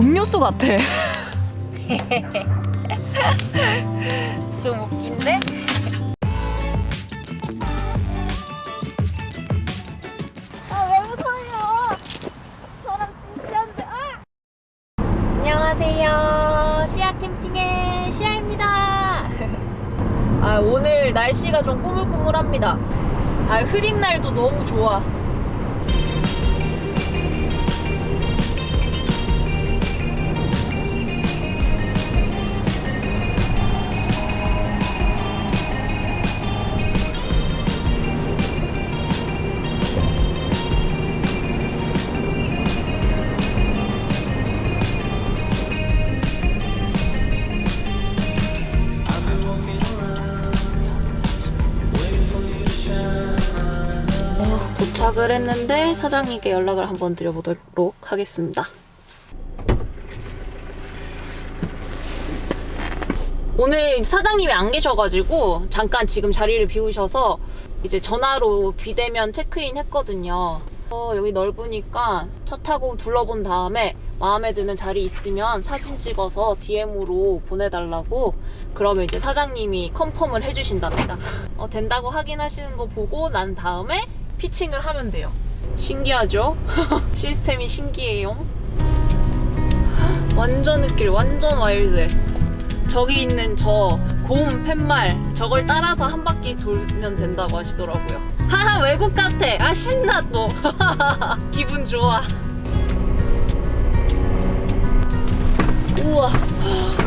음료수 같아. 좀 웃긴데? 왜 웃어요? 저랑 진지한데. 안녕하세요. 시아 캠핑의 시아입니다. 오늘 날씨가 좀 꾸물꾸물합니다. 흐린 날도 너무 좋아. 도착을 했는데 사장님께 연락을 한번 드려보도록 하겠습니다. 오늘 사장님이 안 계셔가지고 잠깐 지금 자리를 비우셔서 이제 전화로 비대면 체크인 했거든요. 여기 넓으니까 차 타고 둘러본 다음에 마음에 드는 자리 있으면 사진 찍어서 DM으로 보내달라고. 그러면 이제 사장님이 컨펌을 해주신답니다. 된다고 확인하시는 거 보고 난 다음에 피칭을 하면 돼요. 신기하죠? 시스템이 신기해요. 완전 느낄, 완전 와일드해. 저기 있는 저 곰 팻말, 저걸 따라서 한 바퀴 돌면 된다고 하시더라고요. 하하, 외국 같아. 신나 또. 기분 좋아. 우와,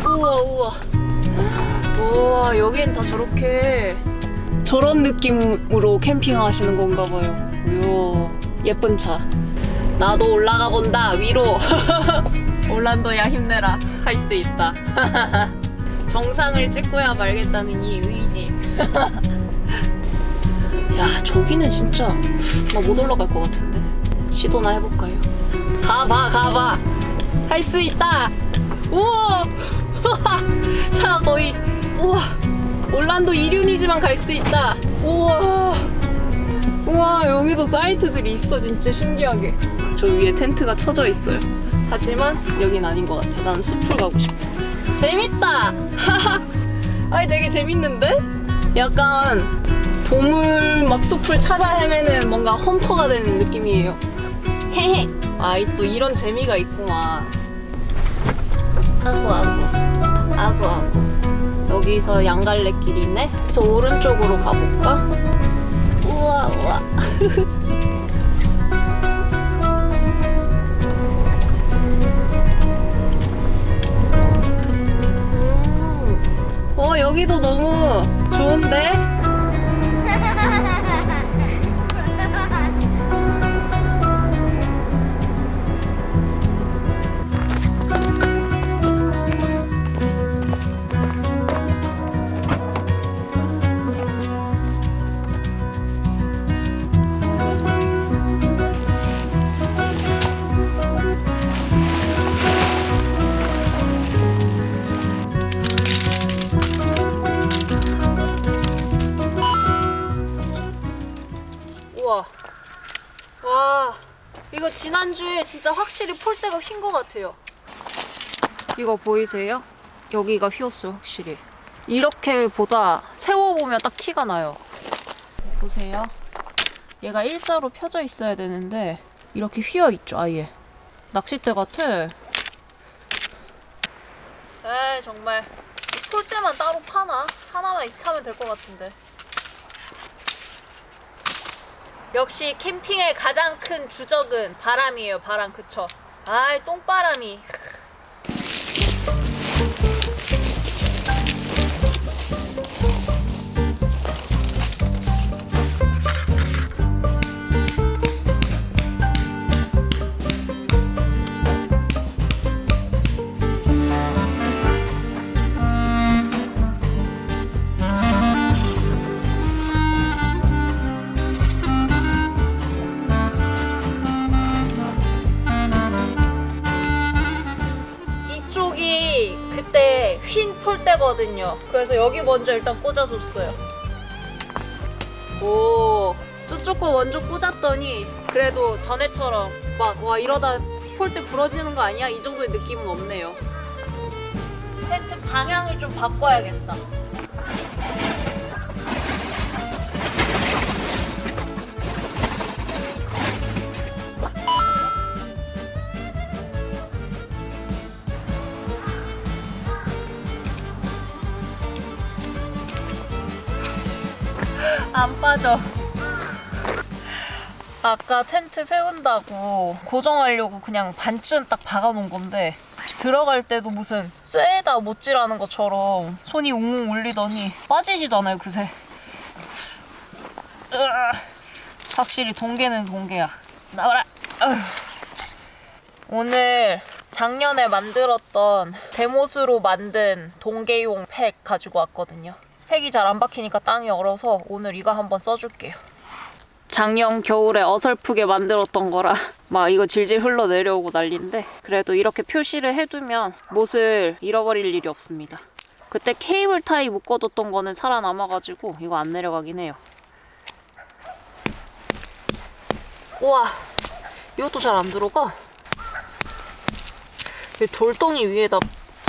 우와. 우와, 여긴 다 저런 느낌으로 캠핑하시는 건가 봐요. 이야, 예쁜 차. 나도 올라가 본다, 위로. 올란도야 힘내라. 할 수 있다. 정상을 찍고야 말겠다는 이 의지. 야, 저기는 진짜 나 못 올라갈 것 같은데. 시도나 해볼까요? 가봐. 할 수 있다. 우와. 차 거의. 우와. 올란도 이륜이지만 갈 수 있다. 우와, 여기도 사이트들이 있어. 진짜 신기하게. 저 위에 텐트가 쳐져 있어요. 하지만 여긴 아닌 것 같아. 나는 숲을 가고 싶어. 재밌다. 되게 재밌는데? 약간 보물 막 숲을 찾아 헤매는 뭔가 헌터가 되는 느낌이에요. 헤헤. 또 이런 재미가 있구만. 아구. 여기서 양갈래길이네. 그래서 오른쪽으로 가볼까? 우와. 여기도 너무 좋은데? 와, 이거 지난주에 진짜 확실히 폴대가 휜 것 같아요. 이거 보이세요? 여기가 휘었어요, 확실히. 이렇게 보다 세워보면 딱 티가 나요. 보세요. 얘가 일자로 펴져 있어야 되는데 이렇게 휘어있죠, 아예. 낚싯대 같아. 정말 폴대만 따로 파나? 하나만 사면 될 것 같은데. 역시 캠핑의 가장 큰 주적은 바람이에요. 바람. 그쵸? 똥바람이. 휜 폴대거든요. 그래서 여기 먼저 일단 꽂아줬어요. 저쪽 거 먼저 꽂았더니 그래도 전에처럼 막 이러다 폴대 부러지는 거 아니야? 이 정도의 느낌은 없네요. 텐트 방향을 좀 바꿔야겠다. 안 빠져. 아까 텐트 세운다고 고정하려고 그냥 반쯤 딱 박아놓은 건데 들어갈 때도 무슨 쇠에다 못질하는 것처럼 손이 웅웅 울리더니 빠지지도 않아요, 그새. 확실히 동계는 동계야. 나와라. 오늘 작년에 만들었던 데모스로 만든 동계용 팩 가지고 왔거든요. 팩이 잘 안 박히니까 땅이 얼어서 오늘 이거 한번 써줄게요. 작년 겨울에 어설프게 만들었던 거라 막 이거 질질 흘러내려오고 난리인데 그래도 이렇게 표시를 해두면 못을 잃어버릴 일이 없습니다. 그때 케이블 타이 묶어뒀던 거는 살아남아가지고 이거 안 내려가긴 해요. 우와, 이것도 잘 안 들어가. 돌덩이 위에다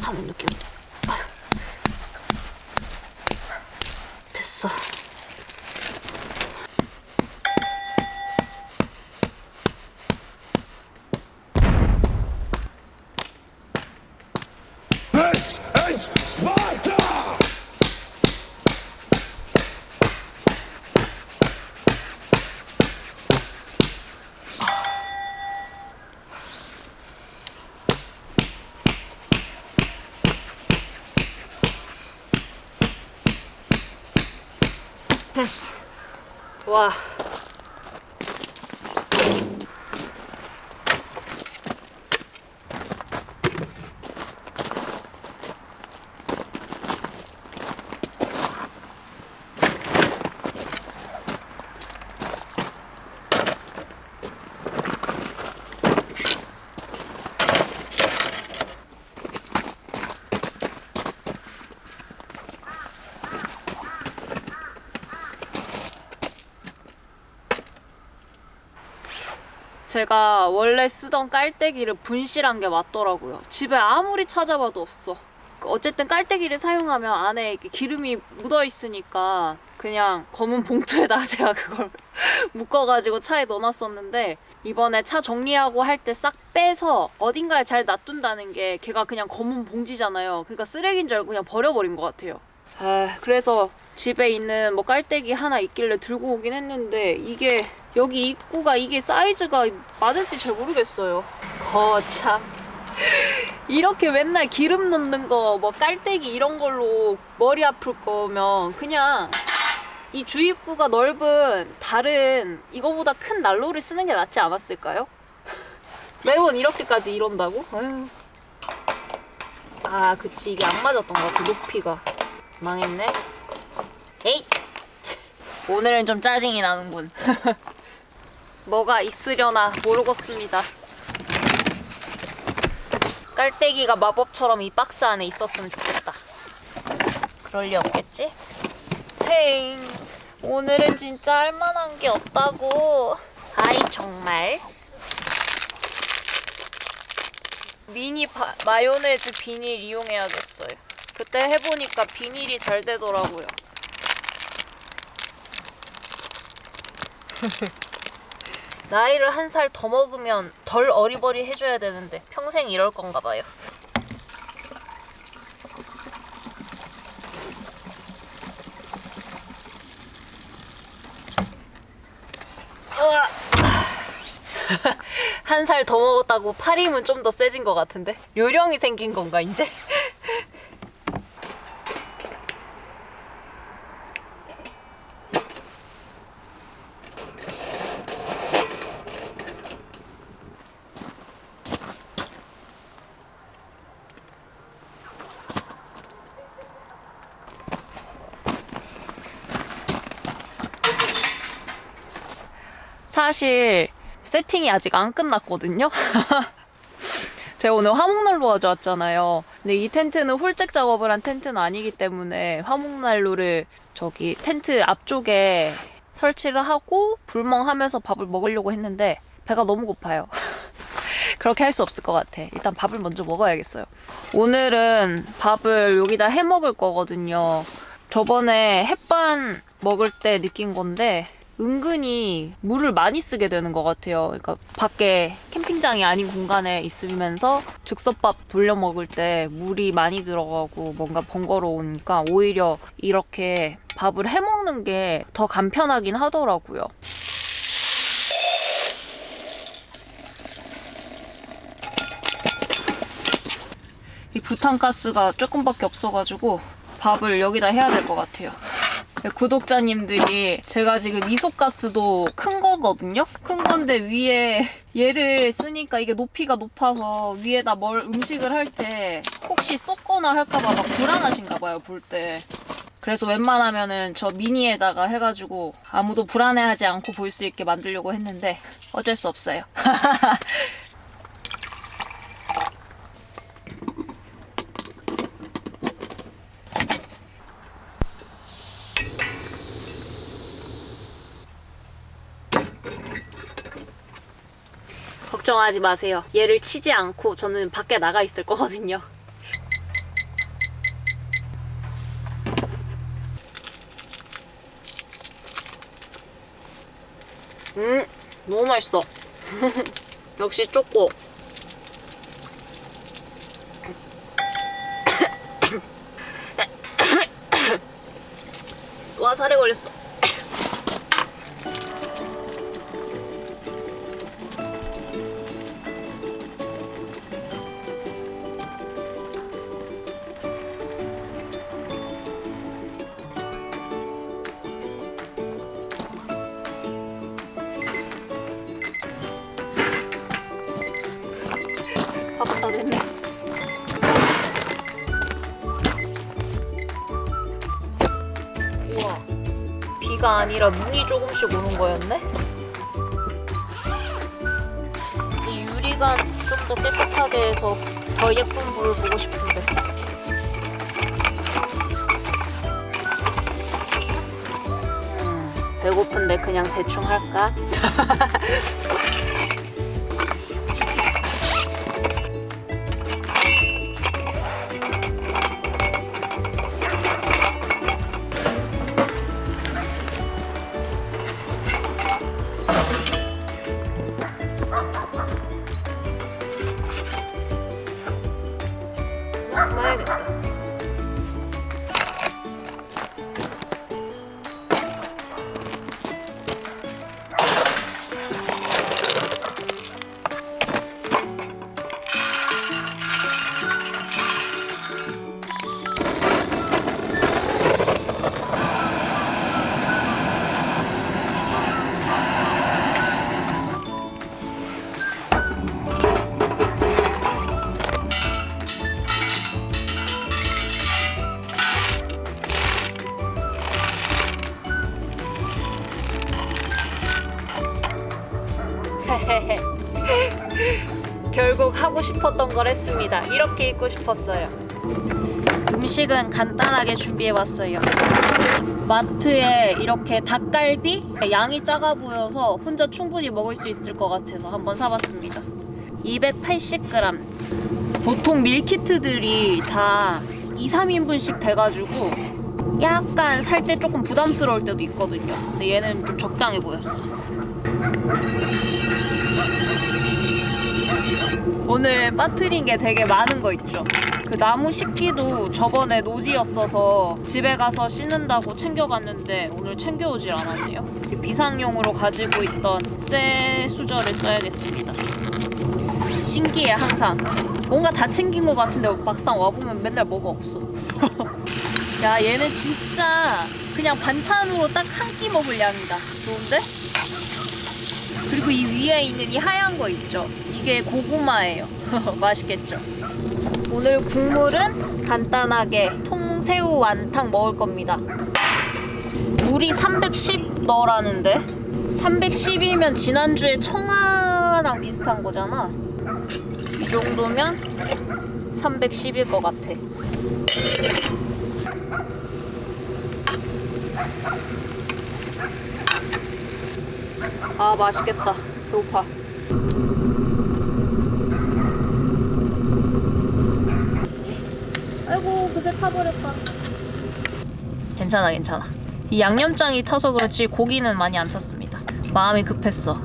하는 느낌. 됐어. This is Sparta! 됐어. 와. 제가 원래 쓰던 깔때기를 분실한 게 맞더라고요. 집에 아무리 찾아봐도 없어. 어쨌든 깔때기를 사용하면 안에 이렇게 기름이 묻어 있으니까 그냥 검은 봉투에다가 제가 그걸 묶어가지고 차에 넣어놨었는데 이번에 차 정리하고 할 때 싹 빼서 어딘가에 잘 놔둔다는 게 걔가 그냥 검은 봉지잖아요. 그러니까 쓰레기인 줄 알고 그냥 버려버린 것 같아요. 그래서 집에 있는 뭐 깔때기 하나 있길래 들고 오긴 했는데 이게 여기 입구가 이게 사이즈가 맞을지 잘 모르겠어요. 거참. 이렇게 맨날 기름 넣는 거 뭐 깔때기 이런 걸로 머리 아플 거면 그냥 이 주입구가 넓은 다른 이거보다 큰 난로를 쓰는 게 낫지 않았을까요? 매번 이렇게까지 이런다고? 아유. 아 그치, 이게 안 맞았던 것 같아. 높이가 망했네. 에잇! 오늘은 좀 짜증이 나는군. 뭐가 있으려나 모르겠습니다. 깔때기가 마법처럼 이 박스 안에 있었으면 좋겠다. 그럴 리 없겠지? 헤잉, 오늘은 진짜 할만한 게 없다고. 아이 정말. 미니 마요네즈 비닐 이용해야겠어요. 그때 해보니까 비닐이 잘 되더라고요. 나이를 한 살 더 먹으면 덜 어리버리 해줘야 되는데 평생 이럴 건가 봐요. 한 살 더 먹었다고 팔 힘은 좀 더 세진 것 같은데? 요령이 생긴 건가 이제? 사실 세팅이 아직 안 끝났거든요. 제가 오늘 화목난로 가져왔잖아요. 근데 이 텐트는 홀잭 작업을 한 텐트는 아니기 때문에 화목난로를 저기 텐트 앞쪽에 설치를 하고 불멍하면서 밥을 먹으려고 했는데 배가 너무 고파요. 그렇게 할 수 없을 것 같아. 일단 밥을 먼저 먹어야겠어요. 오늘은 밥을 여기다 해 먹을 거거든요. 저번에 햇반 먹을 때 느낀 건데 은근히 물을 많이 쓰게 되는 것 같아요. 그러니까 밖에 캠핑장이 아닌 공간에 있으면서 즉석밥 돌려 먹을 때 물이 많이 들어가고 뭔가 번거로우니까 오히려 이렇게 밥을 해 먹는 게 더 간편하긴 하더라고요. 이 부탄가스가 조금밖에 없어가지고 밥을 여기다 해야 될 것 같아요. 구독자님들이 제가 지금 이소가스도 큰 거거든요? 큰 건데 위에 얘를 쓰니까 이게 높이가 높아서 위에다 음식을 할 때 혹시 쏟거나 할까봐 막 불안하신가 봐요, 볼 때. 그래서 웬만하면은 저 미니에다가 해가지고 아무도 불안해하지 않고 볼 수 있게 만들려고 했는데 어쩔 수 없어요. 걱정하지 마세요. 얘를 치지 않고 저는 밖에 나가 있을 거거든요. 너무 맛있어. 역시 쪼꼬. 와, 살에 걸렸어. 다 됐네. 우와, 비가 아니라 눈이 조금씩 오는 거였네? 이 유리가 좀 더 깨끗하게 해서 더 예쁜 불을 보고 싶은데. 배고픈데 그냥 대충 할까? 봐야겠다. 결국 하고 싶었던 걸 했습니다. 이렇게 입고 싶었어요. 음식은 간단하게 준비해봤어요. 마트에 이렇게 닭갈비? 양이 작아 보여서 혼자 충분히 먹을 수 있을 것 같아서 한번 사봤습니다. 280g. 보통 밀키트들이 다 2, 3인분씩 돼가지고 약간 살 때 조금 부담스러울 때도 있거든요. 근데 얘는 좀 적당해 보였어. 오늘 빠뜨린 게 되게 많은 거 있죠. 그 나무 식기도 저번에 노지였어서 집에 가서 씻는다고 챙겨갔는데 오늘 챙겨오질 않았네요. 비상용으로 가지고 있던 쇠 수저를 써야겠습니다. 신기해. 항상 뭔가 다 챙긴 것 같은데 막상 와보면 맨날 뭐가 없어. 야, 얘는 진짜 그냥 반찬으로 딱 한 끼 먹을 양이다. 좋은데? 그리고 이 위에 있는 이 하얀 거 있죠? 이게 고구마예요. 맛있겠죠? 오늘 국물은 간단하게 통새우 완탕 먹을 겁니다. 물이 310 넣으라는데 310이면 지난주에 청아랑 비슷한 거잖아. 이 정도면 310일 것 같아. 아, 맛있겠다. 배고파. 그새 타버렸다. 괜찮아. 이 양념장이 타서 그렇지 고기는 많이 안 탔습니다. 마음이 급했어.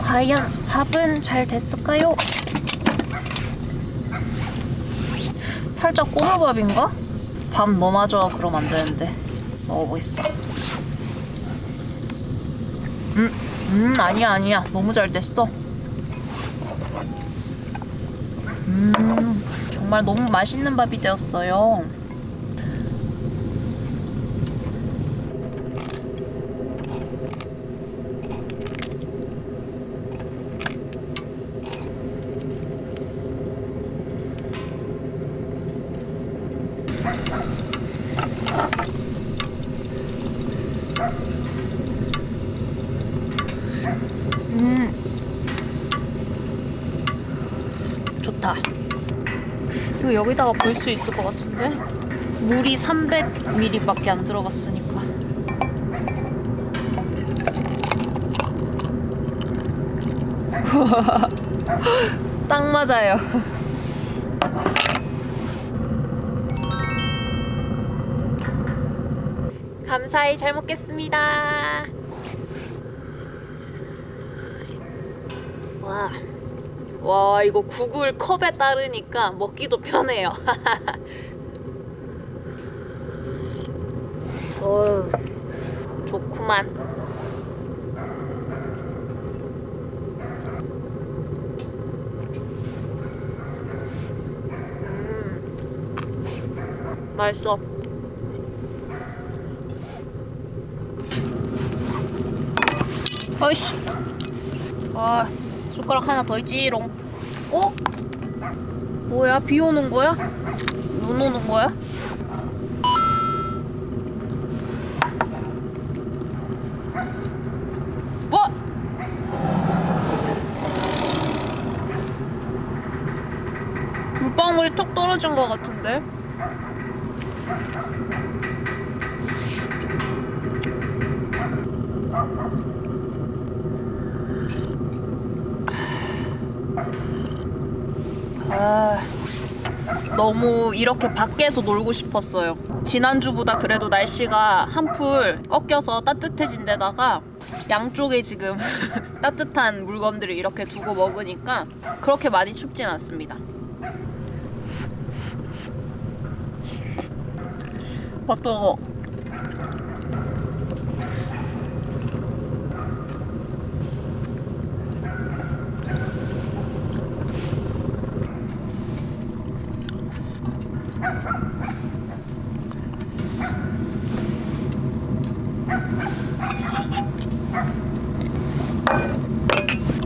과연 밥은 잘 됐을까요? 살짝 꼬물밥인가? 밥 넘어져 그럼 안 되는데. 먹어보겠어. 아니야. 너무 잘 됐어. 정말 너무 맛있는 밥이 되었어요. 좋다. 이거 여기다가 볼 수 있을 것 같은데? 물이 300ml밖에 안 들어갔으니까. 딱 맞아요. 감사히 잘 먹겠습니다. 와, 이거 구글 컵에 따르니까 먹기도 편해요. 좋구만. 맛있어. 어이씨. 숟가락 하나 더 있지롱. 뭐야? 비 오는 거야? 눈 오는 거야? 물방울이 톡 떨어진 것 같은데? 너무 이렇게 밖에서 놀고 싶었어요. 지난주보다 그래도 날씨가 한풀 꺾여서 따뜻해진 데다가 양쪽에 지금 따뜻한 물건들을 이렇게 두고 먹으니까 그렇게 많이 춥진 않습니다. 뜨거워.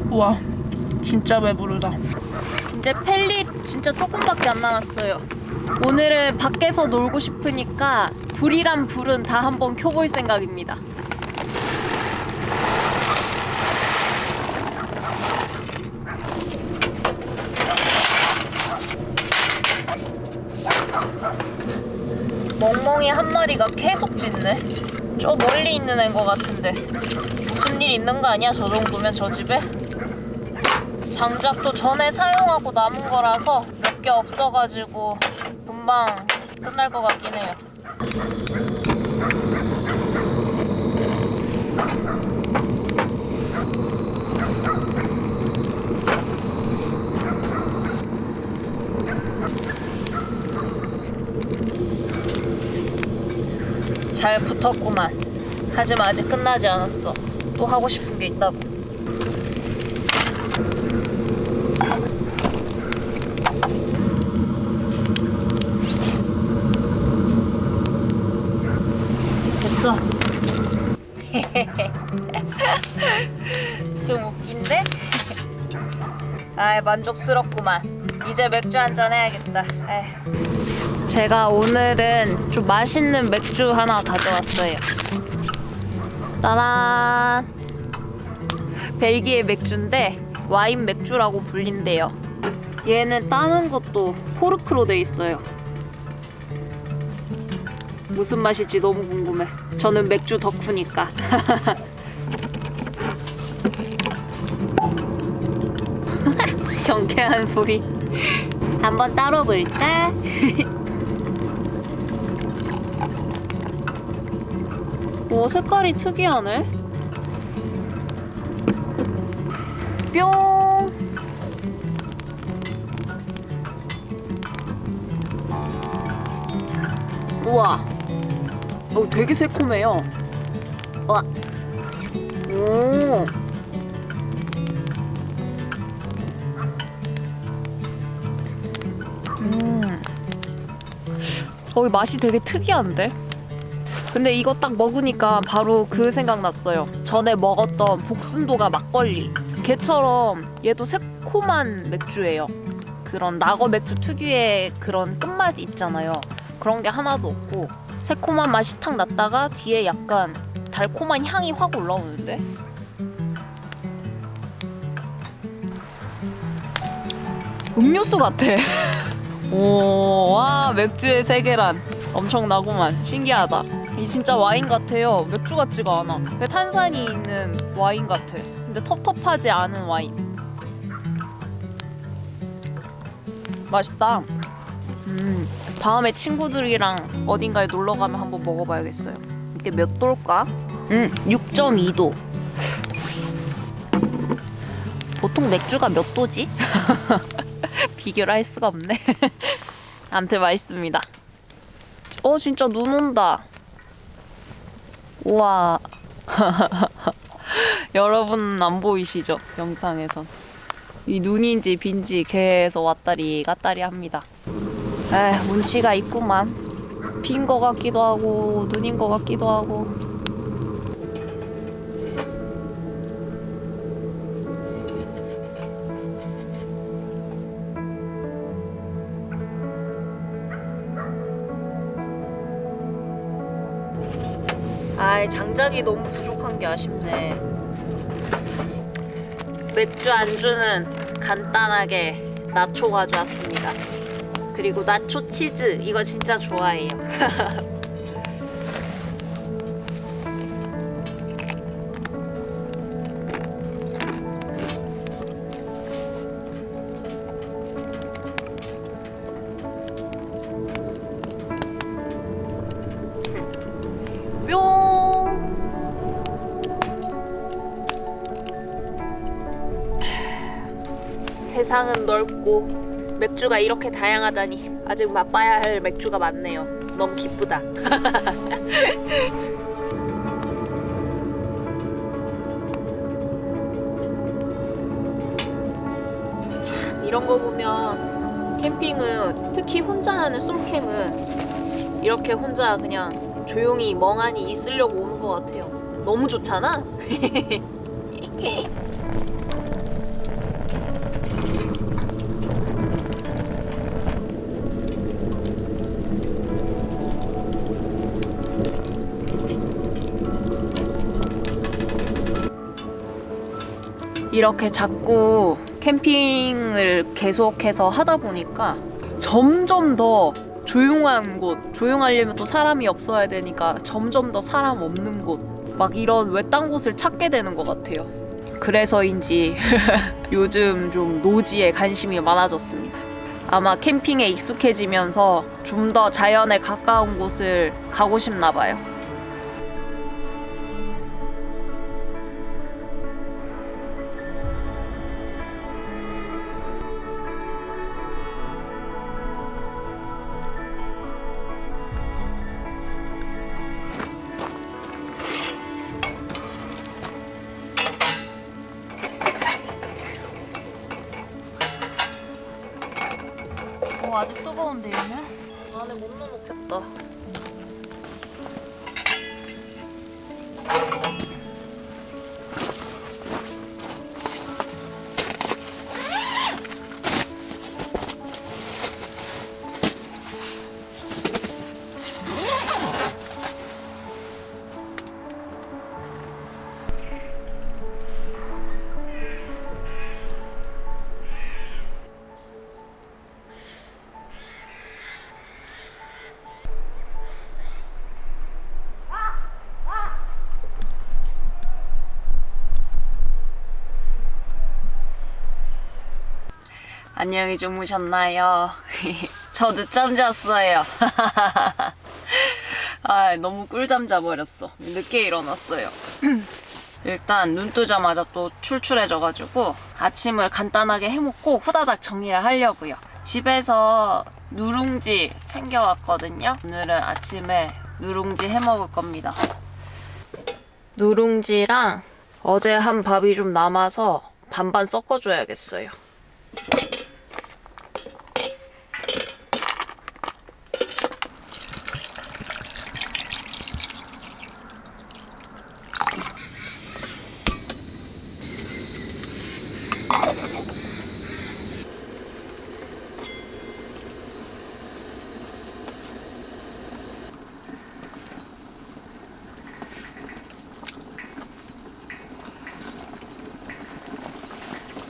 우와, 진짜 배부르다. 이제 펠릿 진짜 조금밖에 안 남았어요. 오늘은 밖에서 놀고 싶으니까 불이란 불은 다 한번 켜볼 생각입니다. 멍멍이 한 마리가 계속 짖네. 저 멀리 있는 애인 것 같은데 무슨 일 있는 거 아니야? 저 정도면 저 집에? 장작도 전에 사용하고 남은 거라서 몇 개 없어가지고 금방 끝날 것 같긴 해요. 잘 붙었구만. 하지만 아직 끝나지 않았어. 또 하고 싶은 게 있다고. 됐어. 좀 웃긴데? 만족스럽구만. 이제 맥주 한잔 해야겠다. 제가 오늘은 좀 맛있는 맥주 하나 가져왔어요. 따란! 벨기에 맥주인데 와인 맥주라고 불린대요. 얘는 따는 것도 포르크로 돼 있어요. 무슨 맛일지 너무 궁금해. 저는 맥주 덕후니까. 경쾌한 소리. 한번 따로 볼까? 오, 색깔이 특이하네. 뿅. 우와. 되게 새콤해요. 와. 오. 맛이 되게 특이한데? 근데 이거 딱 먹으니까 바로 그 생각 났어요. 전에 먹었던 복순도가 막걸리. 걔처럼 얘도 새콤한 맥주예요. 그런 라거 맥주 특유의 그런 끝맛이 있잖아요. 그런 게 하나도 없고 새콤한 맛이 탁 났다가 뒤에 약간 달콤한 향이 확 올라오는데? 음료수 같아. 오, 와, 맥주의 세계란. 엄청나구만. 신기하다. 이 진짜 와인 같아요. 맥주 같지가 않아. 탄산이 있는 와인 같아. 근데 텁텁하지 않은 와인. 맛있다. 다음에 친구들이랑 어딘가에 놀러 가면 한번 먹어봐야겠어요. 이게 몇 도일까? 6.2도. 보통 맥주가 몇 도지? 비교를 할 수가 없네. 아무튼 맛있습니다. 진짜 눈 온다. 우와. 여러분 안 보이시죠? 영상에선. 이 눈인지 빈지 계속 왔다리 갔다리 합니다. 운치가 있구만. 빈 거 같기도 하고 눈인 거 같기도 하고. 장작이 너무 부족한 게 아쉽네. 맥주 안주는 간단하게 나초 가져왔습니다. 그리고 나초 치즈 이거 진짜 좋아해요. 뿅. 세상은 넓고 맥주가 이렇게 다양하다니 아직 맛봐야 할 맥주가 많네요. 너무 기쁘다. 참 이런 거 보면 캠핑은 특히 혼자 하는 솔캠은 이렇게 혼자 그냥 조용히 멍하니 있으려고 오는 것 같아요. 너무 좋잖아? 이렇게 자꾸 캠핑을 계속해서 하다 보니까 점점 더 조용한 곳, 조용하려면 또 사람이 없어야 되니까 점점 더 사람 없는 곳, 막 이런 외딴 곳을 찾게 되는 것 같아요. 그래서인지 요즘 좀 노지에 관심이 많아졌습니다. 아마 캠핑에 익숙해지면서 좀 더 자연에 가까운 곳을 가고 싶나 봐요. 아직 뜨거운데 얘는? 안에 못 넣어놓겠다. 안녕히 주무셨나요? 저 늦잠 잤어요. 아, 너무 꿀잠 자버렸어. 늦게 일어났어요. 일단 눈 뜨자마자 또 출출해져가지고 아침을 간단하게 해먹고 후다닥 정리를 하려고요. 집에서 누룽지 챙겨왔거든요. 오늘은 아침에 누룽지 해먹을 겁니다. 누룽지랑 어제 한 밥이 좀 남아서 반반 섞어줘야겠어요.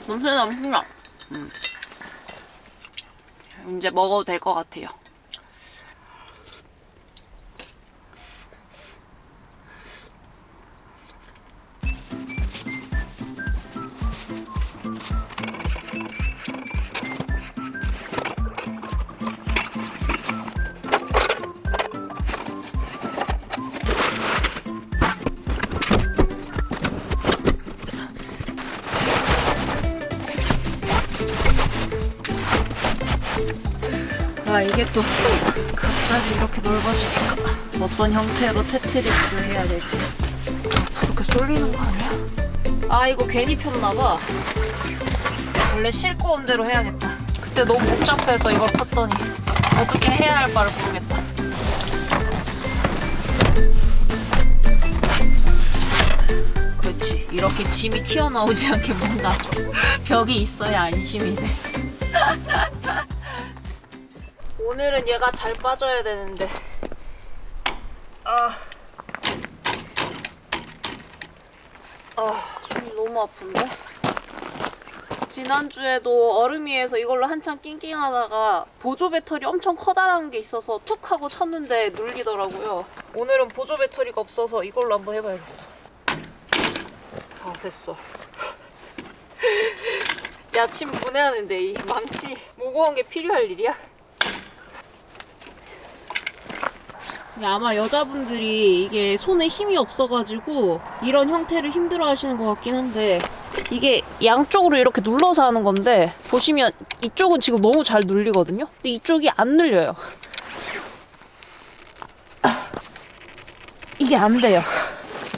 냄새 남긴다. 이제 먹어도 될 것 같아요. 아, 이게 또 갑자기 이렇게 넓어지니까 어떤 형태로 테트리스 해야 될지. 그렇게 쏠리는 거 아니야? 아, 이거 괜히 폈나봐. 원래 싣고 온 대로 해야겠다. 그때 너무 복잡해서 이걸 폈더니 어떻게 해야 할 바를 모르겠다. 그렇지, 이렇게 짐이 튀어나오지 않게 뭔가 벽이 있어야 안심이네. 오늘은 얘가 잘 빠져야 되는데. 손이 너무 아픈데? 지난주에도 얼음위에서 이걸로 한참 낑낑하다가 보조 배터리 엄청 커다란 게 있어서 툭 하고 쳤는데 눌리더라고요. 오늘은 보조 배터리가 없어서 이걸로 한번 해봐야겠어. 됐어. 야, 침 분해하는데 이 망치 무거운 게 필요할 일이야? 아마 여자분들이 이게 손에 힘이 없어가지고 이런 형태를 힘들어 하시는 것 같긴 한데, 이게 양쪽으로 이렇게 눌러서 하는 건데 보시면 이쪽은 지금 너무 잘 눌리거든요? 근데 이쪽이 안 눌려요. 이게 안 돼요.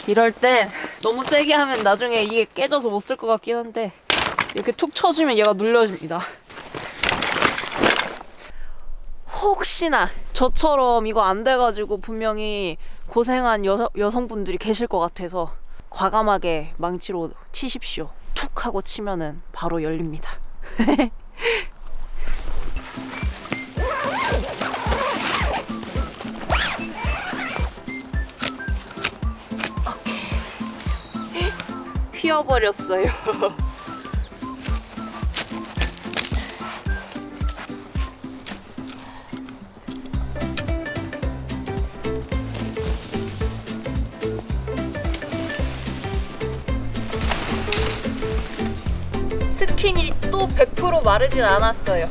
이럴 땐 너무 세게 하면 나중에 이게 깨져서 못 쓸 것 같긴 한데 이렇게 툭 쳐주면 얘가 눌려집니다. 혹시나 저처럼 이거 안 돼가지고 분명히 고생한 여성분들이 계실 것 같아서 과감하게 망치로 치십시오. 툭 하고 치면은 바로 열립니다. 오케이. 휘어버렸어요. 스킨이 또 100% 마르진 않았어요.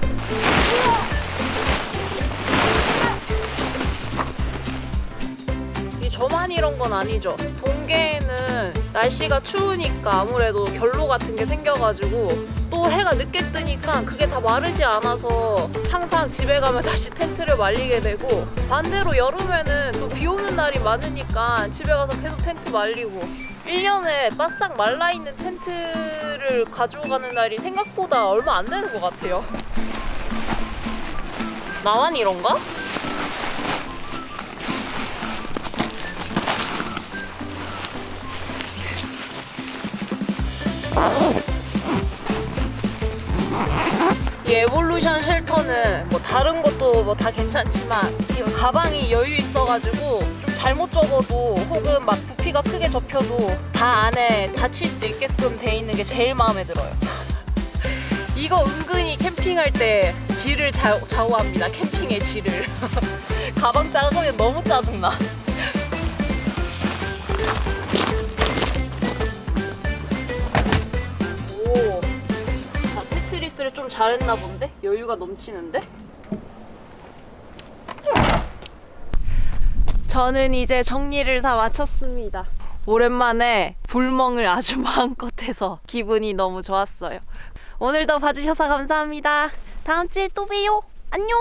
이 저만 이런 건 아니죠. 동계에는 날씨가 추우니까 아무래도 결로 같은 게 생겨가지고 또 해가 늦게 뜨니까 그게 다 마르지 않아서 항상 집에 가면 다시 텐트를 말리게 되고, 반대로 여름에는 또 비 오는 날이 많으니까 집에 가서 계속 텐트 말리고, 1년에 바싹 말라있는 텐트를 가지고 가는 날이 생각보다 얼마 안 되는 것 같아요. 나만 이런가? 이 에볼루션 쉘터는 뭐 다른 것도 뭐 다 괜찮지만 이거 가방이 여유 있어가지고 좀 잘못 접어도 혹은 막 부피가 크게 접혀도 다 안에 닫힐 수 있게끔 돼 있는 게 제일 마음에 들어요. 이거 은근히 캠핑할 때 질을 좌우합니다. 캠핑의 질을. 가방 작으면 너무 짜증나. 오, 자, 테트리스를 정리를 좀 잘했나 본데? 여유가 넘치는데? 저는 이제 정리를 다 마쳤습니다. 오랜만에 불멍을 아주 마음껏 해서 기분이 너무 좋았어요. 오늘도 봐주셔서 감사합니다. 다음 주에 또 봬요. 안녕!